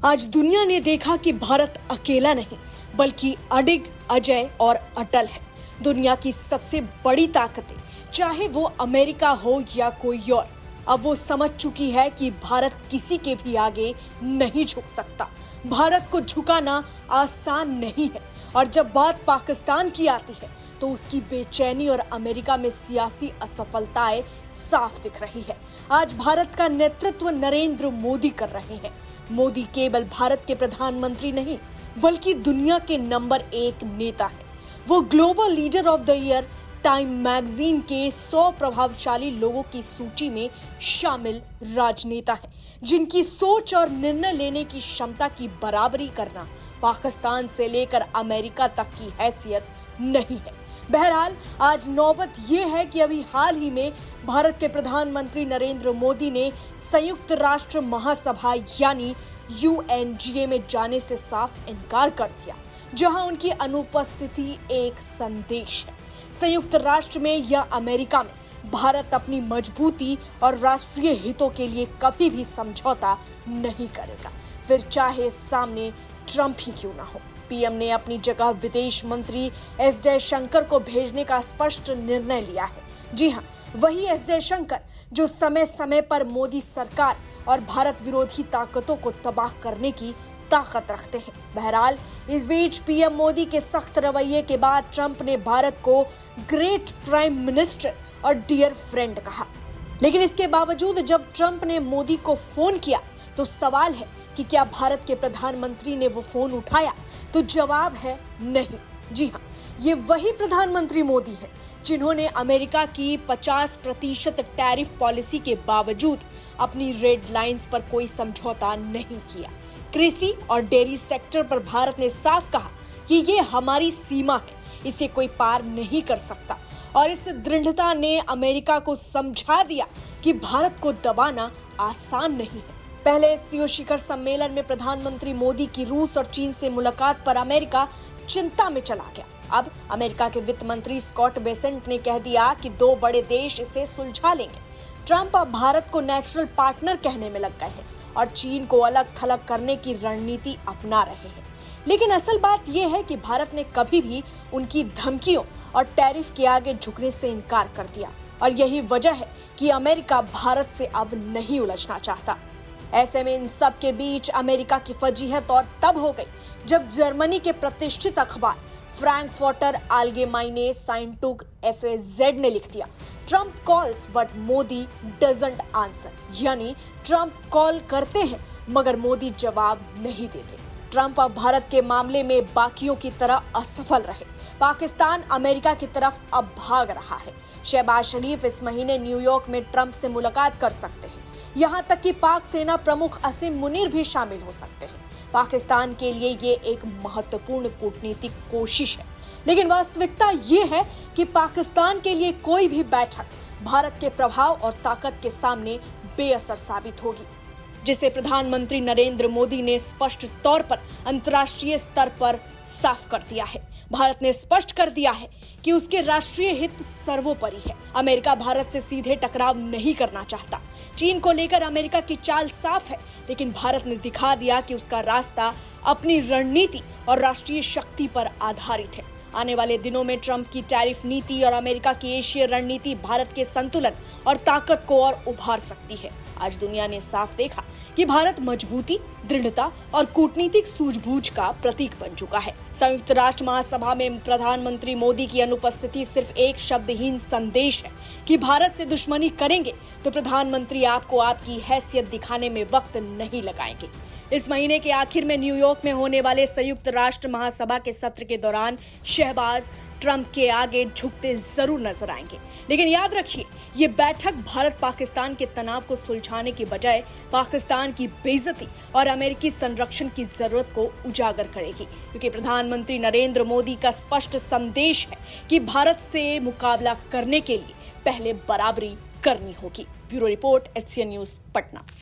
आज दुनिया ने देखा कि भारत अकेला नहीं बल्कि अडिग, अजय और अटल है। दुनिया की सबसे बड़ी ताकतें, चाहे वो अमेरिका हो या कोई और, अब वो समझ चुकी है कि भारत किसी के भी आगे नहीं झुक सकता। भारत को झुकाना आसान नहीं है और जब बात पाकिस्तान की आती है तो उसकी बेचैनी और अमेरिका में सियासी असफलताएं साफ दिख रही है। आज भारत का नेतृत्व नरेंद्र मोदी कर रहे हैं। मोदी केवल भारत के प्रधानमंत्री नहीं बल्कि दुनिया के नंबर 1 नेता है। वो global leader of the year time magazine के 100 प्रभावशाली लोगों की सूची में शामिल राजनेता है, जिनकी सोच और निर्णय लेने की क्षमता की बराबरी करना पाकिस्तान से लेकर अमेरिका तक की हैसियत नहीं है। बहरहाल आज नौबत ये है कि अभी हाल ही में भारत के प्रधानमंत्री नरेंद्र मोदी ने संयुक्त राष्ट्र महासभा यानी UNGA में जाने से साफ इनकार कर दिया, जहां उनकी अनुपस्थिति एक संदेश है। संयुक्त राष्ट्र में या अमेरिका में भारत अपनी मजबूती और राष्ट्रीय हितों के लिए कभी भी समझौता नहीं करेगा, फिर चाहे सामने ट्रंप ही क्यों ना हो। पीएम ने अपनी जगह विदेश मंत्री एस जयशंकर को भेजने का स्पष्ट निर्णय लिया है। जी हां, वही एस जयशंकर जो समय समय पर मोदी सरकार और भारत विरोधी ताकतों को तबाह करने की ताकत रखते हैं। बहरहाल इस बीच पीएम मोदी के सख्त रवैये के बाद ट्रंप ने भारत को ग्रेट प्राइम मिनिस्टर और डियर फ्रेंड कहा। लेकिन इसके बावजूद जब ट्रंप ने मोदी को फोन किया तो सवाल है कि क्या भारत के प्रधानमंत्री ने वो फोन उठाया? तो जवाब है नहीं। जी हाँ, ये वही प्रधानमंत्री मोदी है जिन्होंने अमेरिका की 50% टैरिफ पॉलिसी के बावजूद अपनी रेड लाइंस पर कोई समझौता नहीं किया। कृषि और डेयरी सेक्टर पर भारत ने साफ कहा कि ये हमारी सीमा है, इसे कोई पार नहीं कर सकता, और इस दृढ़ता ने अमेरिका को समझा दिया कि भारत को दबाना आसान नहीं है। पहले सीओ शिखर सम्मेलन में प्रधानमंत्री मोदी की रूस और चीन से मुलाकात पर अमेरिका चिंता में चला गया। अब अमेरिका के वित्त मंत्री स्कॉट बेसेंट ने कह दिया कि 2 बड़े देश इसे सुलझा लेंगे। ट्रंप अब भारत को नेचुरल पार्टनर कहने में लग गए हैं और चीन को अलग थलग करने की रणनीति अपना रहे हैं। लेकिन असल बात यह है कि भारत ने कभी भी उनकी धमकियों और टैरिफ के आगे झुकने से इनकार कर दिया, और यही वजह है कि अमेरिका भारत से अब नहीं उलझना चाहता। ऐसे में इन सब के बीच अमेरिका की फजीहत और तब हो गई जब जर्मनी के प्रतिष्ठित अखबार फ्रैंकफर्टर आलगेमाइने ज़ाइटुंग FAZ ने लिख दिया, Trump calls but Modi doesn't answer, यानी ट्रंप कॉल करते हैं मगर मोदी जवाब नहीं देते। ट्रंप अब भारत के मामले में बाकियों की तरह असफल रहे। पाकिस्तान अमेरिका की तरफ अब भाग रहा है। शहबाज शरीफ इस महीने न्यूयॉर्क में ट्रंप से मुलाकात कर सकते हैं। यहाँ तक कि पाक सेना प्रमुख असीम मुनीर भी शामिल हो सकते हैं। पाकिस्तान के लिए ये एक महत्वपूर्ण कूटनीतिक कोशिश है, लेकिन वास्तविकता ये है कि पाकिस्तान के लिए कोई भी बैठक भारत के प्रभाव और ताकत के सामने बेअसर साबित होगी, जिसे प्रधानमंत्री नरेंद्र मोदी ने स्पष्ट तौर पर अंतर्राष्ट्रीय स्तर पर साफ कर दिया है। भारत ने स्पष्ट कर दिया है कि उसके राष्ट्रीय हित सर्वोपरि है। अमेरिका भारत से सीधे टकराव नहीं करना चाहता। चीन को लेकर अमेरिका की चाल साफ है, लेकिन भारत ने दिखा दिया कि उसका रास्ता अपनी रणनीति और राष्ट्रीय शक्ति पर आधारित है। आने वाले दिनों में ट्रंप की टैरिफ नीति और अमेरिका की एशिया रणनीति भारत के संतुलन और ताकत को और उभार सकती है। आज दुनिया ने साफ देखा कि भारत मजबूती, दृढ़ता और कूटनीतिक सूझबूझ का प्रतीक बन चुका है। संयुक्त राष्ट्र महासभा में प्रधानमंत्री मोदी की अनुपस्थिति सिर्फ एक शब्दहीन संदेश है कि भारत से दुश्मनी करेंगे तो प्रधानमंत्री आपको आपकी हैसियत दिखाने में वक्त नहीं लगाएंगे। इस महीने के आखिर में न्यूयॉर्क में होने वाले संयुक्त राष्ट्र महासभा के सत्र के दौरान शहबाज ट्रंप के आगे झुकते जरूर नजर आएंगे। लेकिन याद रखिए, ये बैठक भारत पाकिस्तान के तनाव को सुलझाने की बजाय पाकिस्तान की बेइज्जती और अमेरिकी संरक्षण की जरूरत को उजागर करेगी, क्योंकि प्रधानमंत्री नरेंद्र मोदी का स्पष्ट संदेश है कि भारत से मुकाबला करने के लिए पहले बराबरी करनी होगी। Bureau report, HCN news, Patna.